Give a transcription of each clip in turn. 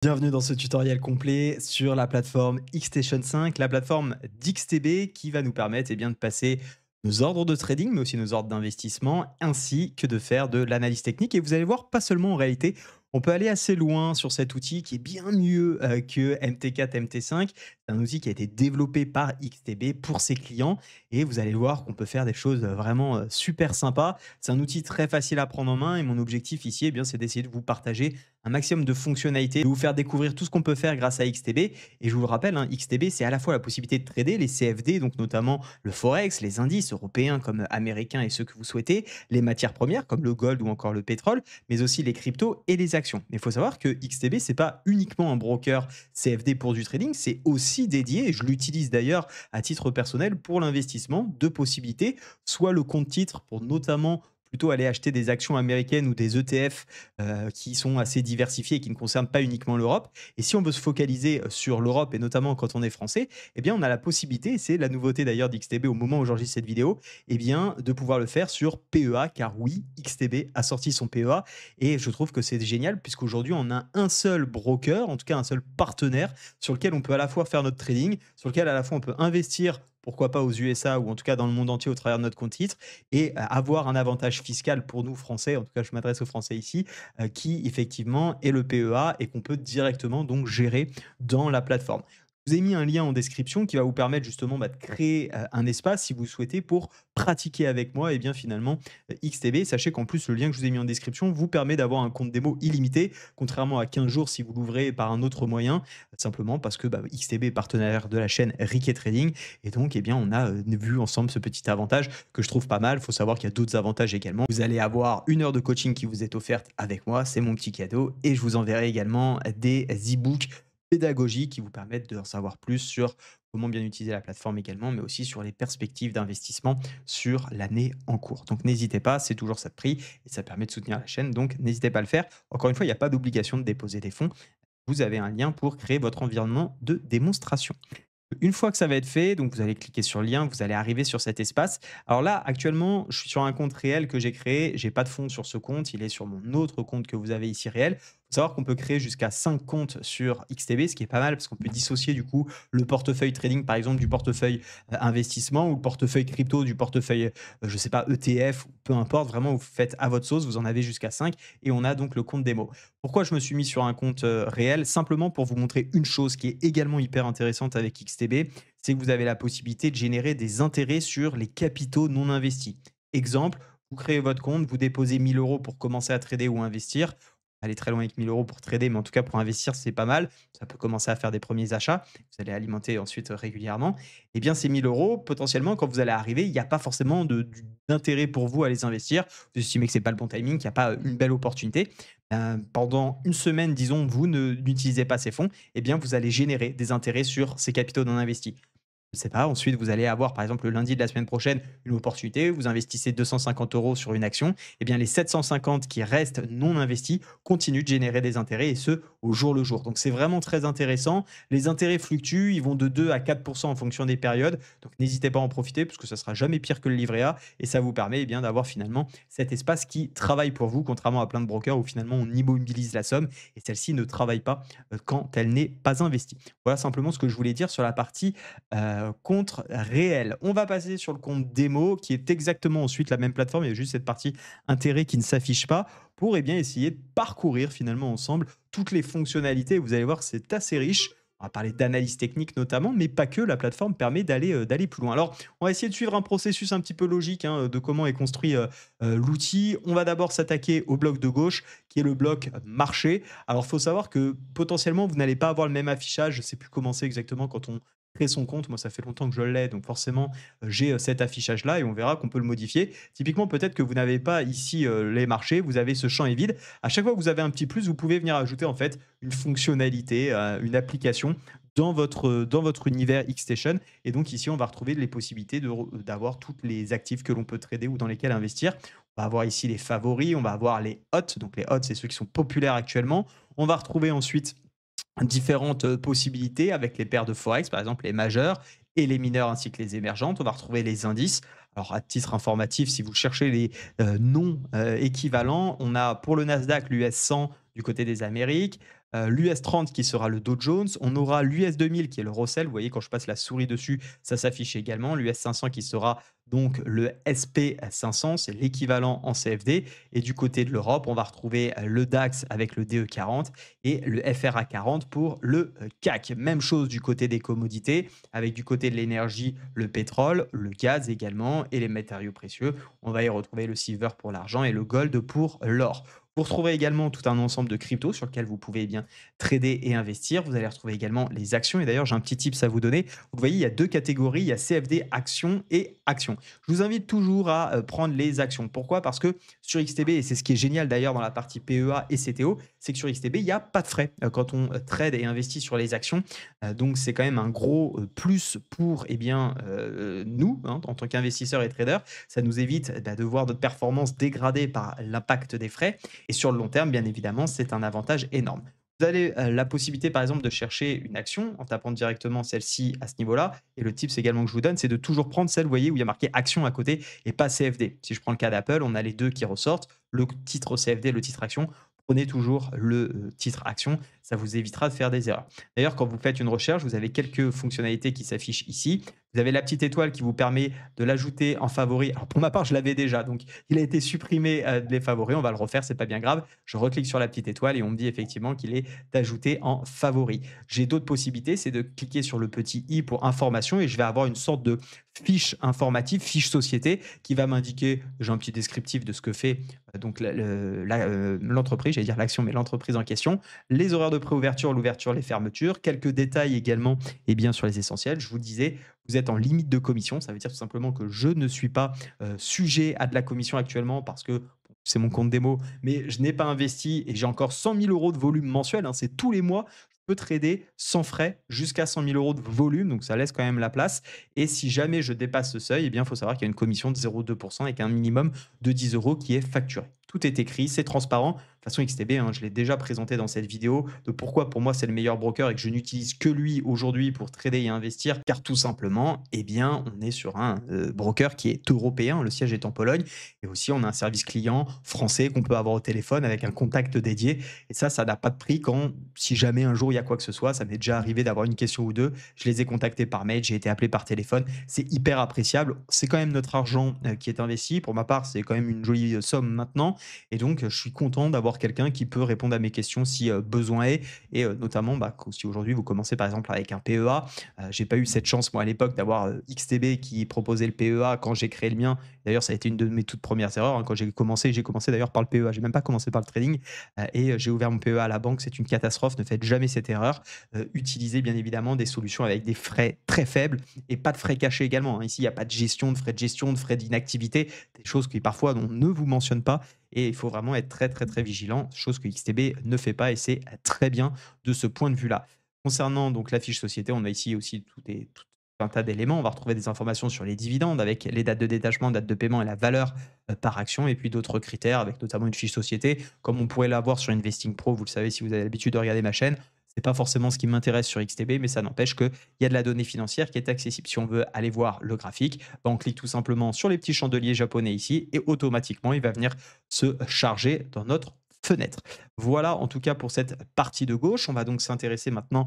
Bienvenue dans ce tutoriel complet sur la plateforme Xstation 5, la plateforme d'XTB qui va nous permettre de passer nos ordres de trading, mais aussi nos ordres d'investissement, ainsi que de faire de l'analyse technique. Et vous allez voir, pas seulement en réalité, on peut aller assez loin sur cet outil qui est bien mieux que MT4, MT5. C'est un outil qui a été développé par XTB pour ses clients. Et vous allez voir qu'on peut faire des choses vraiment super sympas. C'est un outil très facile à prendre en main. Et mon objectif ici, c'est d'essayer de vous partager un maximum de fonctionnalités, de vous faire découvrir tout ce qu'on peut faire grâce à XTB. Et je vous le rappelle, XTB, c'est à la fois la possibilité de trader les CFD, donc notamment le Forex, les indices européens comme américains et ceux que vous souhaitez, les matières premières comme le gold ou encore le pétrole, mais aussi les cryptos et les actions. Mais il faut savoir que XTB, c'est pas uniquement un broker CFD pour du trading, c'est aussi dédié, et je l'utilise d'ailleurs à titre personnel pour l'investissement, de possibilités, soit le compte titre pour notamment plutôt aller acheter des actions américaines ou des ETF qui sont assez diversifiés et qui ne concernent pas uniquement l'Europe. Et si on veut se focaliser sur l'Europe et notamment quand on est français, on a la possibilité, et c'est la nouveauté d'ailleurs d'XTB au moment où j'enregistre cette vidéo, de pouvoir le faire sur PEA, car oui, XTB a sorti son PEA et je trouve que c'est génial puisqu'aujourd'hui on a un seul broker, en tout cas un seul partenaire sur lequel on peut à la fois faire notre trading, sur lequel à la fois on peut investir pourquoi pas aux USA ou en tout cas dans le monde entier au travers de notre compte titre et avoir un avantage fiscal pour nous Français, en tout cas je m'adresse aux Français ici, qui effectivement est le PEA et qu'on peut directement donc gérer dans la plateforme. Je vous ai mis un lien en description qui va vous permettre justement de créer un espace si vous souhaitez pour pratiquer avec moi et bien finalement XTB. Sachez qu'en plus le lien que je vous ai mis en description vous permet d'avoir un compte démo illimité, contrairement à 15 jours si vous l'ouvrez par un autre moyen, simplement parce que XTB est partenaire de la chaîne Ricket Trading et donc on a vu ensemble ce petit avantage que je trouve pas mal. Il faut savoir qu'il y a d'autres avantages également. Vous allez avoir une heure de coaching qui vous est offerte avec moi, c'est mon petit cadeau. Et je vous enverrai également des e-books pédagogiques qui vous permettent d'en savoir plus sur comment bien utiliser la plateforme également, mais aussi sur les perspectives d'investissement sur l'année en cours. Donc n'hésitez pas, c'est toujours ça de prix et ça permet de soutenir la chaîne. Donc n'hésitez pas à le faire. Encore une fois, il n'y a pas d'obligation de déposer des fonds. Vous avez un lien pour créer votre environnement de démonstration. Une fois que ça va être fait, donc vous allez cliquer sur le lien, vous allez arriver sur cet espace. Alors là, actuellement, je suis sur un compte réel que j'ai créé. J'ai pas de fonds sur ce compte, il est sur mon autre compte que vous avez ici réel. Faut savoir qu'on peut créer jusqu'à 5 comptes sur XTB, ce qui est pas mal parce qu'on peut dissocier du coup le portefeuille trading par exemple du portefeuille investissement ou le portefeuille crypto du portefeuille, je sais pas, ETF, ou peu importe, vraiment vous faites à votre sauce, vous en avez jusqu'à 5 et on a donc le compte démo. Pourquoi je me suis mis sur un compte réel? Simplement pour vous montrer une chose qui est également hyper intéressante avec XTB, c'est que vous avez la possibilité de générer des intérêts sur les capitaux non investis. Exemple, vous créez votre compte, vous déposez 1000 euros pour commencer à trader ou investir. Aller très loin avec 1000 euros pour trader, mais en tout cas pour investir, c'est pas mal. Ça peut commencer à faire des premiers achats. Vous allez alimenter ensuite régulièrement. Eh bien, ces 1000 euros, potentiellement, quand vous allez arriver, il n'y a pas forcément d'intérêt pour vous à les investir. Vous estimez que c'est pas le bon timing, qu'il n'y a pas une belle opportunité. Pendant une semaine, disons, vous n'utilisez pas ces fonds, eh bien, vous allez générer des intérêts sur ces capitaux non investis. Je sais pas, ensuite vous allez avoir par exemple le lundi de la semaine prochaine une opportunité, vous investissez 250 € sur une action, eh bien les 750 qui restent non investis continuent de générer des intérêts et ce au jour le jour. Donc c'est vraiment très intéressant. Les intérêts fluctuent, ils vont de 2 à 4 en fonction des périodes. Donc n'hésitez pas à en profiter parce que ça sera jamais pire que le livret A et ça vous permet d'avoir finalement cet espace qui travaille pour vous, contrairement à plein de brokers où finalement on immobilise la somme et celle-ci ne travaille pas quand elle n'est pas investie. Voilà simplement ce que je voulais dire sur la partie contre réel. On va passer sur le compte démo qui est exactement ensuite la même plateforme. Il y a juste cette partie intérêt qui ne s'affiche pas pour essayer de parcourir finalement ensemble toutes les fonctionnalités. Vous allez voir que c'est assez riche. On va parler d'analyse technique notamment, mais pas que. La plateforme permet d'aller plus loin. Alors, on va essayer de suivre un processus un petit peu logique de comment est construit l'outil. On va d'abord s'attaquer au bloc de gauche, qui est le bloc marché. Alors, il faut savoir que potentiellement, vous n'allez pas avoir le même affichage. Je ne sais plus comment c'est exactement quand on crée son compte. Moi, ça fait longtemps que je l'ai, donc forcément, j'ai cet affichage-là et on verra qu'on peut le modifier. Typiquement, peut-être que vous n'avez pas ici les marchés, vous avez ce champ est vide. À chaque fois que vous avez un petit plus, vous pouvez venir ajouter en fait une fonctionnalité, une application dans votre univers Xstation. Et donc ici, on va retrouver les possibilités d'avoir tous les actifs que l'on peut trader ou dans lesquels investir. On va avoir ici les favoris, on va avoir les hot. Donc les hot, c'est ceux qui sont populaires actuellement. On va retrouver ensuite différentes possibilités avec les paires de forex, par exemple les majeurs et les mineurs ainsi que les émergentes. On va retrouver les indices. Alors, à titre informatif, si vous cherchez les noms équivalents, on a pour le Nasdaq l'US 100 du côté des Amériques, l'US 30 qui sera le Dow Jones, on aura l'US 2000 qui est le Russell, vous voyez quand je passe la souris dessus, ça s'affiche également, l'US 500 qui sera donc le SP 500, c'est l'équivalent en CFD et du côté de l'Europe, on va retrouver, le DAX avec le DE 40 et le FRA 40 pour le, CAC. Même chose du côté des commodités, avec du côté de l'énergie, le pétrole, le gaz également et les matériaux précieux. On va y retrouver le silver pour l'argent et le gold pour l'or. Vous retrouverez également tout un ensemble de cryptos sur lequel vous pouvez, eh bien, trader et investir. Vous allez retrouver également les actions et d'ailleurs, j'ai un petit tips à vous donner. Vous voyez, il y a 2 catégories, il y a CFD actions et actions. Je vous invite toujours à, prendre les actions. Pourquoi? Parce que sur XTB et c'est ce qui est génial d'ailleurs dans la partie PEA et CTO, c'est que sur XTB, il y a pas de frais, quand on, trade et investit sur les actions. Donc c'est quand même un gros, plus pour, eh bien, nous, hein, en tant qu'investisseurs et traders. Ça nous évite, bah, de voir notre performance dégradée par l'impact des frais et sur le long terme, bien évidemment, c'est un avantage énorme. Vous avez la possibilité, par exemple, de chercher une action en tapant directement celle-ci à ce niveau-là. Et le tips également que je vous donne, c'est de toujours prendre celle, vous voyez, où il y a marqué action à côté et pas CFD. Si je prends le cas d'Apple, on a les deux qui ressortent, le titre CFD, le titre action. Prenez toujours le titre action, ça vous évitera de faire des erreurs. D'ailleurs, quand vous faites une recherche, vous avez quelques fonctionnalités qui s'affichent ici. Vous avez la petite étoile qui vous permet de l'ajouter en favori. Alors pour ma part, je l'avais déjà, donc il a été supprimé de les favoris. On va le refaire, c'est pas bien grave. Je reclique sur la petite étoile et on me dit effectivement qu'il est ajouté en favori. J'ai d'autres possibilités, c'est de cliquer sur le petit i pour information et je vais avoir une sorte de fiche informative, fiche société qui va m'indiquer, j'ai un petit descriptif de ce que fait donc l'entreprise, j'allais dire l'action, mais l'entreprise en question, les horaires de préouverture, l'ouverture, les fermetures, quelques détails également et bien sur les essentiels. Je vous disais, vous êtes en limite de commission, ça veut dire tout simplement que je ne suis pas sujet à de la commission actuellement parce que c'est mon compte démo, mais je n'ai pas investi et j'ai encore 100 000 € de volume mensuel, hein, c'est tous les mois. Je peux trader sans frais jusqu'à 100 000 € de volume, donc ça laisse quand même la place. Et si jamais je dépasse ce seuil, eh bien, il faut savoir qu'il y a une commission de 0,2% avec un minimum de 10 € qui est facturé. Tout est écrit, c'est transparent. De toute façon, XTB, hein, je l'ai déjà présenté dans cette vidéo, de pourquoi pour moi c'est le meilleur broker et que je n'utilise que lui aujourd'hui pour trader et investir, car tout simplement, eh bien, on est sur un broker qui est européen, le siège est en Pologne, et aussi on a un service client français qu'on peut avoir au téléphone avec un contact dédié. Et ça n'a pas de prix quand, si jamais un jour il y a quoi que ce soit, ça m'est déjà arrivé d'avoir une question ou deux, je les ai contactés par mail, j'ai été appelé par téléphone, c'est hyper appréciable. C'est quand même notre argent qui est investi. Pour ma part, c'est quand même une jolie somme maintenant. Et donc, je suis content d'avoir quelqu'un qui peut répondre à mes questions si besoin est. Et notamment, bah, si aujourd'hui vous commencez par exemple avec un PEA, j'ai pas eu cette chance moi à l'époque d'avoir XTB qui proposait le PEA quand j'ai créé le mien. D'ailleurs, ça a été une de mes toutes premières erreurs, hein, quand j'ai commencé d'ailleurs par le PEA. J'ai même pas commencé par le trading et j'ai ouvert mon PEA à la banque. C'est une catastrophe. Ne faites jamais cette erreur. Utilisez bien évidemment des solutions avec des frais très faibles et pas de frais cachés également, hein. Ici, il n'y a pas de gestion, de frais de gestion, de frais d'inactivité, des choses qui parfois on ne vous mentionne pas et il faut vraiment être très, très, très vigilant, chose que XTB ne fait pas et c'est très bien de ce point de vue-là. Concernant donc la fiche société, on a ici aussi tout un tas d'éléments. On va retrouver des informations sur les dividendes avec les dates de détachement, date de paiement et la valeur par action et puis d'autres critères avec notamment une fiche société comme on pourrait l'avoir sur Investing Pro. Vous le savez si vous avez l'habitude de regarder ma chaîne. C'est pas forcément ce qui m'intéresse sur XTB, mais ça n'empêche qu'il y a de la donnée financière qui est accessible. Si on veut aller voir le graphique, bah, on clique tout simplement sur les petits chandeliers japonais ici et automatiquement, il va venir se charger dans notre fenêtre. Voilà en tout cas pour cette partie de gauche. On va donc s'intéresser maintenant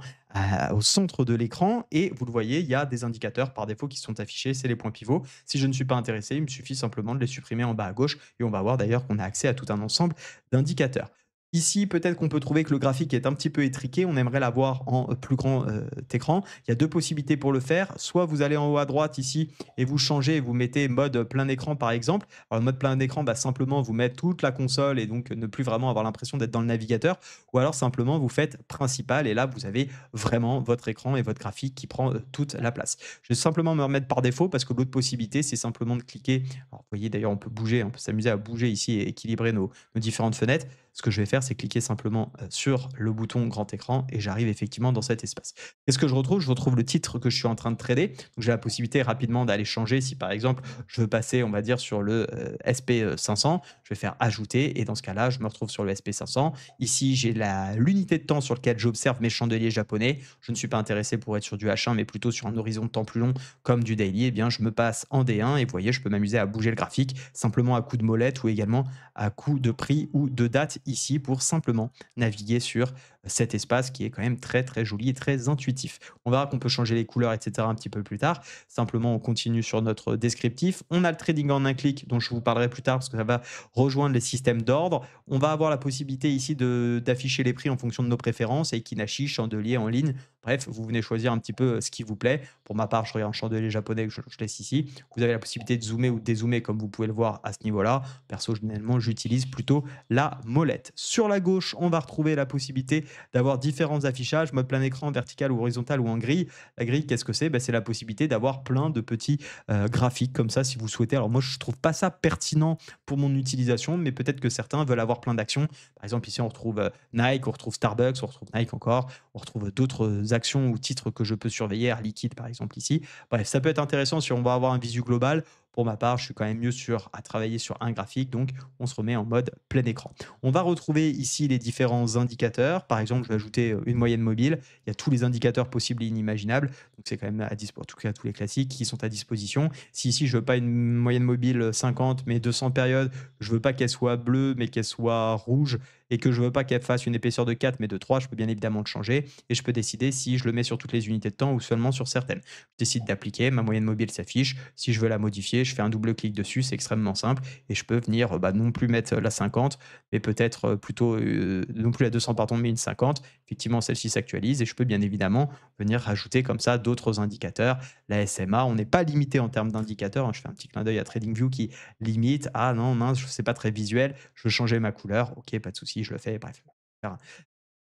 au centre de l'écran et vous le voyez, il y a des indicateurs par défaut qui sont affichés, c'est les points pivots. Si je ne suis pas intéressé, il me suffit simplement de les supprimer en bas à gauche et on va voir d'ailleurs qu'on a accès à tout un ensemble d'indicateurs. Ici, peut-être qu'on peut trouver que le graphique est un petit peu étriqué, on aimerait l'avoir en plus grand écran. Il y a deux possibilités pour le faire. Soit vous allez en haut à droite ici et vous changez, vous mettez mode plein écran par exemple. Alors, le mode plein écran, bah, simplement vous mettre toute la console et donc ne plus vraiment avoir l'impression d'être dans le navigateur. Ou alors simplement vous faites principal et là vous avez vraiment votre écran et votre graphique qui prend toute la place. Je vais simplement me remettre par défaut parce que l'autre possibilité c'est simplement de cliquer. Alors, vous voyez d'ailleurs on peut bouger, on peut s'amuser à bouger ici et équilibrer nos différentes fenêtres. Ce que je vais faire, c'est cliquer simplement sur le bouton grand écran et j'arrive effectivement dans cet espace. Qu'est-ce que je retrouve? Je retrouve le titre que je suis en train de trader. Donc, j'ai la possibilité rapidement d'aller changer. Si par exemple, je veux passer, on va dire, sur le SP500, je vais faire ajouter et dans ce cas-là, je me retrouve sur le SP500. Ici, j'ai l'unité de temps sur laquelle j'observe mes chandeliers japonais. Je ne suis pas intéressé pour être sur du H1, mais plutôt sur un horizon de temps plus long comme du daily. Eh bien, je me passe en D1 et vous voyez, je peux m'amuser à bouger le graphique simplement à coup de molette ou également à coup de prix ou de date ici pour simplement naviguer sur cet espace qui est quand même très très joli et très intuitif. On verra qu'on peut changer les couleurs, etc. un petit peu plus tard. Simplement, on continue sur notre descriptif. On a le trading en un clic dont je vous parlerai plus tard parce que ça va rejoindre les systèmes d'ordre. On va avoir la possibilité ici d'afficher les prix en fonction de nos préférences, Equinashi, chandelier en ligne. Bref, vous venez choisir un petit peu ce qui vous plaît. Pour ma part, je regarde un chandelier japonais que je laisse ici. Vous avez la possibilité de zoomer ou de dézoomer comme vous pouvez le voir à ce niveau-là. Perso, généralement, j'utilise plutôt la molette. Sur la gauche, on va retrouver la possibilité d'avoir différents affichages, mode plein écran, vertical ou horizontal ou en grille. La grille, qu'est-ce que c'est? Ben, c'est la possibilité d'avoir plein de petits graphiques comme ça si vous souhaitez. Alors moi, je trouve pas ça pertinent pour mon utilisation, mais peut-être que certains veulent avoir plein d'actions. Par exemple, ici, on retrouve Nike, on retrouve Starbucks, on retrouve Nike encore, on retrouve d'autres actions ou titres que je peux surveiller, Air Liquide par exemple ici. Bref, ça peut être intéressant si on va avoir un visu global. Pour ma part, je suis quand même mieux à travailler sur un graphique, donc on se remet en mode plein écran. On va retrouver ici les différents indicateurs. Par exemple, je vais ajouter une moyenne mobile. Il y a tous les indicateurs possibles et inimaginables. Donc c'est quand même à dispo, en tout cas tous les classiques qui sont à disposition. Si ici je veux pas une moyenne mobile 50 mais 200 périodes, je veux pas qu'elle soit bleue mais qu'elle soit rouge et que je veux pas qu'elle fasse une épaisseur de 4 mais de 3, je peux bien évidemment le changer et je peux décider si je le mets sur toutes les unités de temps ou seulement sur certaines. Je décide d'appliquer, ma moyenne mobile s'affiche. Si je veux la modifier, je fais un double clic dessus, c'est extrêmement simple et je peux venir non plus mettre la 50 mais peut-être plutôt non plus la 200 pardon mais une 50. Effectivement, celle-ci s'actualise et je peux bien évidemment venir rajouter comme ça d'autres indicateurs. La SMA, on n'est pas limité en termes d'indicateurs, hein. Je fais un petit clin d'œil à TradingView qui limite. Ah non, mince, je sais pas très visuel, je veux changer ma couleur. Ok, pas de souci, je le fais. Bref.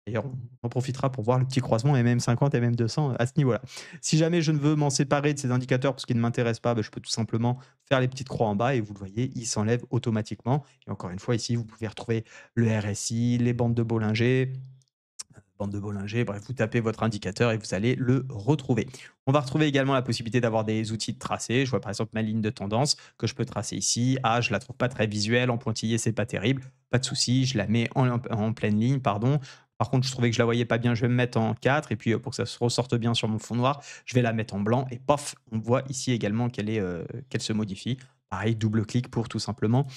D'ailleurs, on en profitera pour voir le petit croisement MM50, MM200 à ce niveau-là. Si jamais je ne veux m'en séparer de ces indicateurs parce qu'ils ne m'intéressent pas, ben, je peux tout simplement faire les petites croix en bas et vous le voyez, ils s'enlèvent automatiquement. Et encore une fois, ici, vous pouvez retrouver le RSI, les bandes de Bollinger, bref, vous tapez votre indicateur et vous allez le retrouver. On va retrouver également la possibilité d'avoir des outils de tracé. Je vois par exemple ma ligne de tendance que je peux tracer ici. Ah, je la trouve pas très visuelle, en pointillé, c'est pas terrible. Pas de souci, je la mets en pleine ligne, pardon. Par contre, je trouvais que je la voyais pas bien, je vais me mettre en 4 et puis pour que ça se ressorte bien sur mon fond noir, je vais la mettre en blanc et pof, on voit ici également qu'elle se modifie. Pareil, double clic pour tout simplement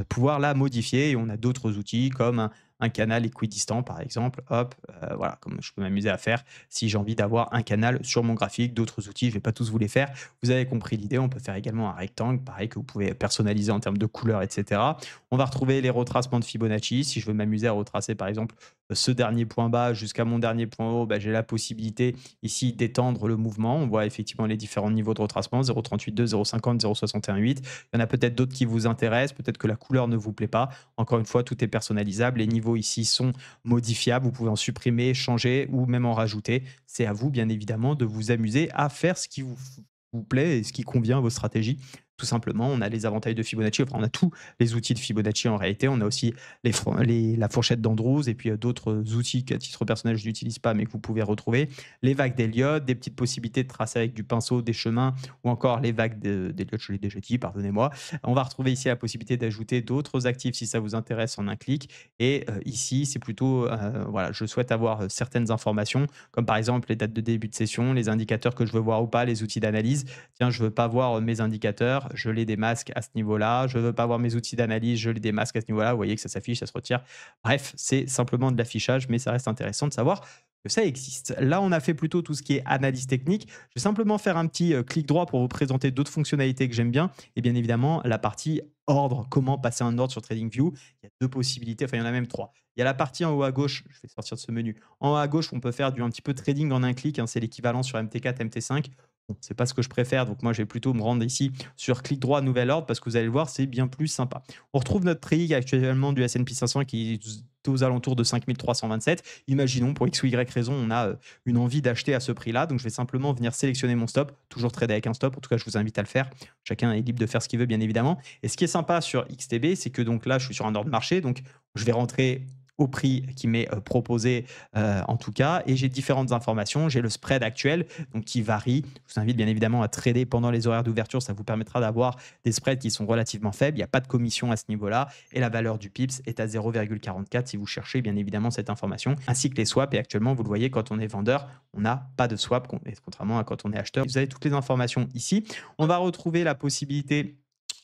pouvoir la modifier et on a d'autres outils comme un canal équidistant par exemple, hop, voilà, comme je peux m'amuser à faire si j'ai envie d'avoir un canal sur mon graphique, d'autres outils, je vais pas tous vous les faire. Vous avez compris l'idée, on peut faire également un rectangle, pareil que vous pouvez personnaliser en termes de couleurs, et cetera. On va retrouver les retracements de Fibonacci. Si je veux m'amuser à retracer par exemple ce dernier point bas jusqu'à mon dernier point haut, bah, j'ai la possibilité ici d'étendre le mouvement. On voit effectivement les différents niveaux de retracement, 0,38,2, 0,50, 0,61,8. Il y en a peut-être d'autres qui vous intéressent, peut-être que la couleur ne vous plaît pas. Encore une fois, tout est personnalisable. Les niveaux ici sont modifiables. Vous pouvez en supprimer, changer ou même en rajouter. C'est à vous, bien évidemment, de vous amuser à faire ce qui vous plaît et ce qui convient à vos stratégies. Tout simplement, on a les avantages de Fibonacci, enfin, on a tous les outils de Fibonacci en réalité. On a aussi la fourchette d'Andrews et puis d'autres outils qu'à titre personnel, je n'utilise pas, mais que vous pouvez retrouver. Les vagues d'Elliott, des petites possibilités de tracer avec du pinceau des chemins ou encore les vagues d'Elliott, je l'ai déjà dit, pardonnez-moi. On va retrouver ici la possibilité d'ajouter d'autres actifs si ça vous intéresse en un clic. Et ici, c'est plutôt, voilà, je souhaite avoir certaines informations, comme par exemple les dates de début de session, les indicateurs que je veux voir ou pas, les outils d'analyse. Tiens, je veux pas voir mes indicateurs, je les démasque à ce niveau-là. Je veux pas voir mes outils d'analyse, je les démasque à ce niveau-là. Vous voyez que ça s'affiche, ça se retire. Bref, c'est simplement de l'affichage, mais ça reste intéressant de savoir que ça existe. Là, on a fait plutôt tout ce qui est analyse technique. Je vais simplement faire un petit clic droit pour vous présenter d'autres fonctionnalités que j'aime bien. Et bien évidemment, la partie ordre, comment passer un ordre sur TradingView. Il y a deux possibilités, enfin il y en a même trois. Il y a la partie en haut à gauche, je vais sortir de ce menu. En haut à gauche, on peut faire un petit peu de trading en un clic, hein, c'est l'équivalent sur MT4, MT5. Bon, c'est pas ce que je préfère, donc moi je vais plutôt me rendre ici sur clic droit, nouvel ordre, parce que vous allez le voir, c'est bien plus sympa. On retrouve notre trading actuellement du S&P 500 qui est aux alentours de 5327. Imaginons, pour X ou Y raison, on a une envie d'acheter à ce prix-là, donc je vais simplement venir sélectionner mon stop, toujours trader avec un stop, en tout cas je vous invite à le faire. Chacun est libre de faire ce qu'il veut, bien évidemment. Et ce qui est sympa sur XTB, c'est que donc là, je suis sur un ordre marché, donc je vais rentrer au prix qui m'est proposé en tout cas, et j'ai différentes informations. J'ai le spread actuel, donc qui varie. Je vous invite bien évidemment à trader pendant les horaires d'ouverture, ça vous permettra d'avoir des spreads qui sont relativement faibles. Il n'y a pas de commission à ce niveau-là, et la valeur du PIPS est à 0,44 si vous cherchez bien évidemment cette information, ainsi que les swaps. Et actuellement, vous le voyez, quand on est vendeur, on n'a pas de swap, contrairement à quand on est acheteur. Vous avez toutes les informations ici. On va retrouver la possibilité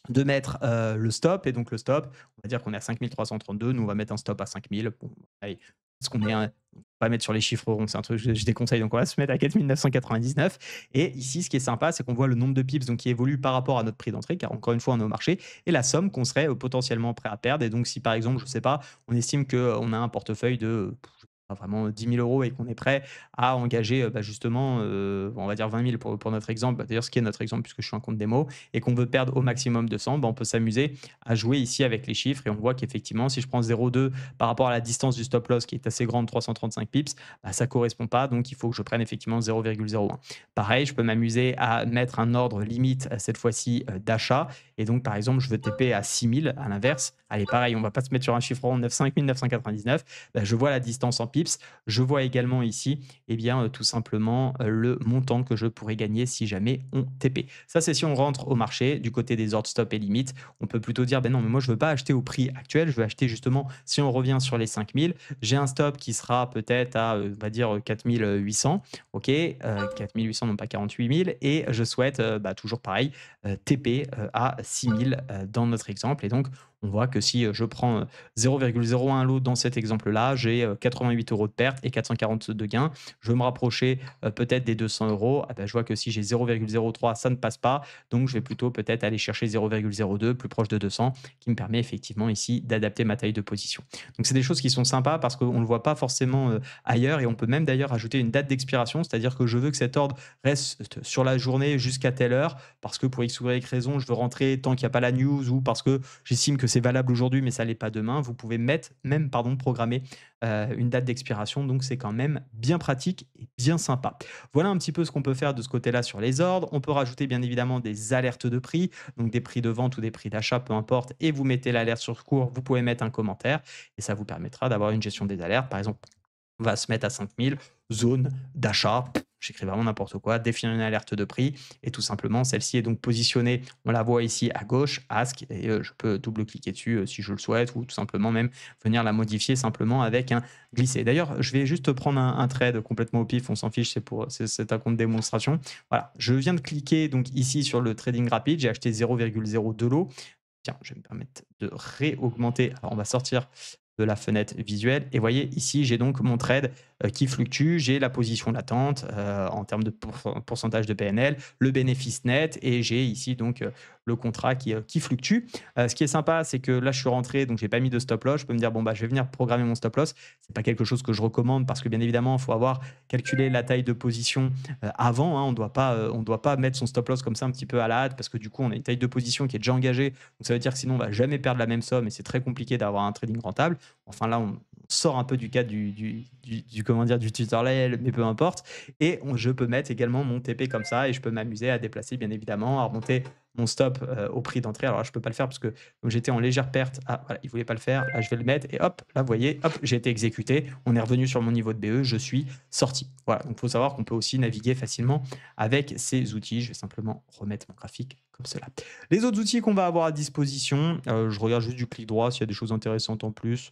de mettre, le stop et donc le stop, on va dire qu'on est à 5 332, nous on va mettre un stop à 5 000. Bon, allez, parce qu'on est un on va pas mettre sur les chiffres ronds, c'est un truc que je déconseille, donc on va se mettre à 4 999 et ici, ce qui est sympa, c'est qu'on voit le nombre de pips donc qui évolue par rapport à notre prix d'entrée, car encore une fois, on est au marché et la somme qu'on serait, potentiellement prêt à perdre et donc si par exemple, je sais pas, on estime qu'on a un portefeuille de, je sais pas vraiment 10 000 € et qu'on est prêt à engager, bah, justement, on va dire 20 000 pour notre exemple, bah, d'ailleurs ce qui est notre exemple puisque je suis un compte démo et qu'on veut perdre au maximum 200, bah, on peut s'amuser à jouer ici avec les chiffres et on voit qu'effectivement, si je prends 0,2 par rapport à la distance du stop loss qui est assez grande, 335 pips, bah, ça ne correspond pas, donc il faut que je prenne effectivement 0,01. Pareil, je peux m'amuser à mettre un ordre limite cette fois-ci d'achat et donc par exemple, je veux TP à 6 000 à l'inverse. Allez, pareil, on va pas se mettre sur un chiffre rond 5 999. Bah, je vois la distance en pips. Je vois également ici eh bien, tout simplement, le montant que je pourrais gagner si jamais on TP. Ça, c'est si on rentre au marché. Du côté des ordres stop et limites, on peut plutôt dire: «Ben non, mais moi, je veux pas acheter au prix actuel, je veux acheter justement» si on revient sur les 5 000, j'ai un stop qui sera peut-être à, on va dire, 4 800, OK, 4 800, non pas 48 000 et je souhaite, bah, toujours pareil, TP, à 6 000 dans notre exemple et donc on voit que si, je prends, 0,01 lot dans cet exemple-là, j'ai, 88 € de perte et 440 de gain. Je veux me rapprocher, peut-être des 200 €. Ah bah, je vois que si j'ai 0,03, ça ne passe pas. Donc je vais plutôt peut-être aller chercher 0,02, plus proche de 200, qui me permet effectivement ici d'adapter ma taille de position. Donc c'est des choses qui sont sympas parce qu'on ne le voit pas forcément, ailleurs et on peut même d'ailleurs ajouter une date d'expiration. C'est-à-dire que je veux que cet ordre reste sur la journée jusqu'à telle heure parce que pour X ou Y raison, je veux rentrer tant qu'il n'y a pas la news ou parce que j'estime que c'est valable aujourd'hui mais ça ne l'est pas demain. Vous pouvez mettre même, pardon, programmer une date d'expiration. Donc, c'est quand même bien pratique et bien sympa. Voilà un petit peu ce qu'on peut faire de ce côté-là sur les ordres. On peut rajouter bien évidemment des alertes de prix, donc des prix de vente ou des prix d'achat, peu importe, et vous mettez l'alerte sur cours. Vous pouvez mettre un commentaire et ça vous permettra d'avoir une gestion des alertes. Par exemple, on va se mettre à 5 000, zone d'achat, j'écris vraiment n'importe quoi, définir une alerte de prix et tout simplement celle-ci est donc positionnée, on la voit ici à gauche, ask et je peux double-cliquer dessus, si je le souhaite ou tout simplement même venir la modifier simplement avec un glisser. D'ailleurs, je vais juste prendre un trade complètement au pif, on s'en fiche, c'est un compte démonstration. Voilà, je viens de cliquer donc ici sur le trading rapide, j'ai acheté 0,02 lot. Tiens, je vais me permettre de réaugmenter. Alors on va sortir de la fenêtre visuelle. Et voyez, ici, j'ai donc mon trade qui fluctue. J'ai la position latente en termes de pourcentage de PNL, le bénéfice net et j'ai ici donc le contrat qui fluctue. Ce qui est sympa, c'est que là, je suis rentré, donc j'ai pas mis de stop loss. Je peux me dire, bon, bah, je vais venir programmer mon stop loss. C'est pas quelque chose que je recommande parce que bien évidemment, il faut avoir calculé la taille de position avant. Hein. On doit pas mettre son stop loss comme ça un petit peu à la hâte parce que du coup, on a une taille de position qui est déjà engagée. Donc ça veut dire que sinon, on va jamais perdre la même somme et c'est très compliqué d'avoir un trading rentable. Enfin là, on sort un peu du cadre comment dire, du tutoriel, mais peu importe. Et je peux mettre également mon TP comme ça et je peux m'amuser à déplacer, bien évidemment, à remonter mon stop au prix d'entrée. Alors là, je peux pas le faire parce que comme j'étais en légère perte, ah voilà, il voulait pas le faire. Là, je vais le mettre et hop, là, vous voyez, hop, j'ai été exécuté. On est revenu sur mon niveau de BE, je suis sorti. Voilà, donc il faut savoir qu'on peut aussi naviguer facilement avec ces outils. Je vais simplement remettre mon graphique comme cela. Les autres outils qu'on va avoir à disposition, je regarde juste du clic droit s'il y a des choses intéressantes en plus.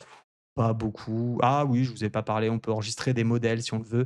Pas beaucoup. Ah oui, je vous ai pas parlé, on peut enregistrer des modèles si on le veut,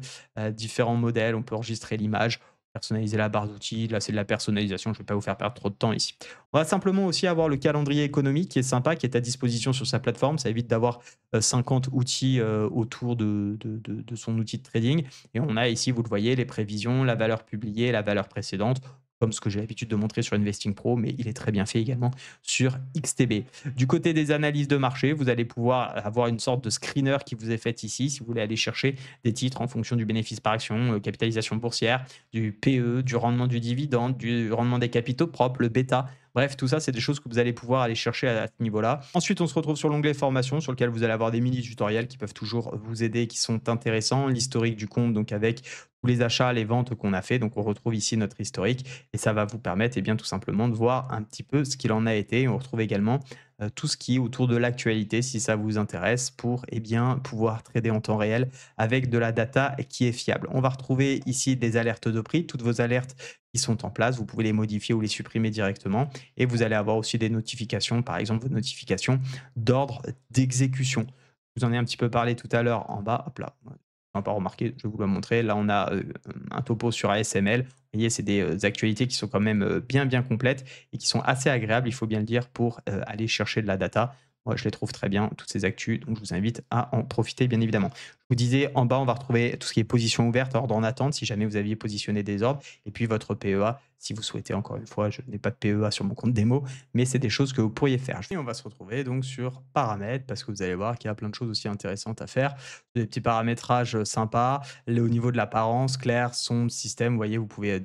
différents modèles, on peut enregistrer l'image, personnaliser la barre d'outils. Là, c'est de la personnalisation, je ne vais pas vous faire perdre trop de temps ici. On va simplement aussi avoir le calendrier économique qui est sympa, qui est à disposition sur sa plateforme. Ça évite d'avoir, 50 outils, autour de son outil de trading et on a ici, vous le voyez, les prévisions, la valeur publiée, la valeur précédente, comme ce que j'ai l'habitude de montrer sur Investing Pro, mais il est très bien fait également sur XTB. Du côté des analyses de marché, vous allez pouvoir avoir une sorte de screener qui vous est fait ici, si vous voulez aller chercher des titres en fonction du bénéfice par action, capitalisation boursière, du PE, du rendement du dividende, du rendement des capitaux propres, le bêta. Bref, tout ça, c'est des choses que vous allez pouvoir aller chercher à ce niveau-là. Ensuite, on se retrouve sur l'onglet formation, sur lequel vous allez avoir des mini tutoriels qui peuvent toujours vous aider, qui sont intéressants. L'historique du compte, donc avec tous les achats, les ventes qu'on a fait. Donc, on retrouve ici notre historique et ça va vous permettre, eh bien, tout simplement de voir un petit peu ce qu'il en a été. On retrouve également tout ce qui est autour de l'actualité, si ça vous intéresse, pour eh bien, pouvoir trader en temps réel avec de la data qui est fiable. On va retrouver ici des alertes de prix, toutes vos alertes qui sont en place, vous pouvez les modifier ou les supprimer directement et vous allez avoir aussi des notifications, par exemple vos notifications d'ordre d'exécution. Je vous en ai un petit peu parlé tout à l'heure en bas, hop là, on n'a pas remarqué, je vais vous le montrer. Là, on a un topo sur ASML. Vous voyez, c'est des, actualités qui sont quand même, bien, bien complètes et qui sont assez agréables, il faut bien le dire, pour, aller chercher de la data. Moi, je les trouve très bien, toutes ces actus, donc je vous invite à en profiter, bien évidemment. Je vous disais, en bas, on va retrouver tout ce qui est position ouverte, ordre en attente, si jamais vous aviez positionné des ordres et puis votre PEA, si vous souhaitez. Encore une fois, je n'ai pas de PEA sur mon compte démo, mais c'est des choses que vous pourriez faire. Et on va se retrouver donc sur paramètres, parce que vous allez voir qu'il y a plein de choses aussi intéressantes à faire. Des petits paramétrages, sympas. Là, au niveau de l'apparence, clair, sombre, système, vous voyez, vous pouvez,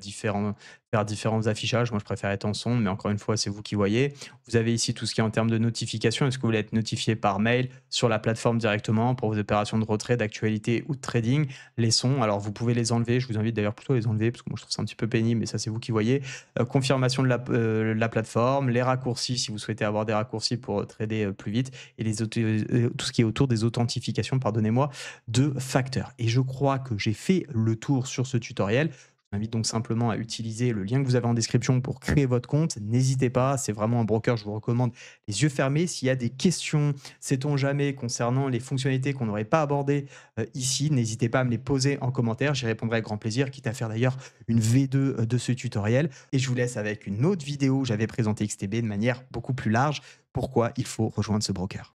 faire différents affichages. Moi, je préfère être en sombre, mais encore une fois, c'est vous qui voyez. Vous avez ici tout ce qui est en termes de notification. Est-ce que vous voulez être notifié par mail, sur la plateforme directement pour vos opérations de retrait, d'actualité ou de trading? Les sons, alors vous pouvez les enlever. Je vous invite d'ailleurs plutôt à les enlever parce que moi, je trouve ça un petit peu pénible, mais ça, c'est vous qui voyez. Confirmation de la plateforme, les raccourcis si vous souhaitez avoir des raccourcis pour, trader, plus vite et tout ce qui est autour des authentifications, pardonnez-moi, de facteurs. Et je crois que j'ai fait le tour sur ce tutoriel. Je vous invite donc simplement à utiliser le lien que vous avez en description pour créer votre compte. N'hésitez pas, c'est vraiment un broker, je vous recommande les yeux fermés. S'il y a des questions, sait-on jamais, concernant les fonctionnalités qu'on n'aurait pas abordées ici, n'hésitez pas à me les poser en commentaire. J'y répondrai avec grand plaisir, quitte à faire d'ailleurs une V2 de ce tutoriel. Et je vous laisse avec une autre vidéo où j'avais présenté XTB de manière beaucoup plus large. Pourquoi il faut rejoindre ce broker.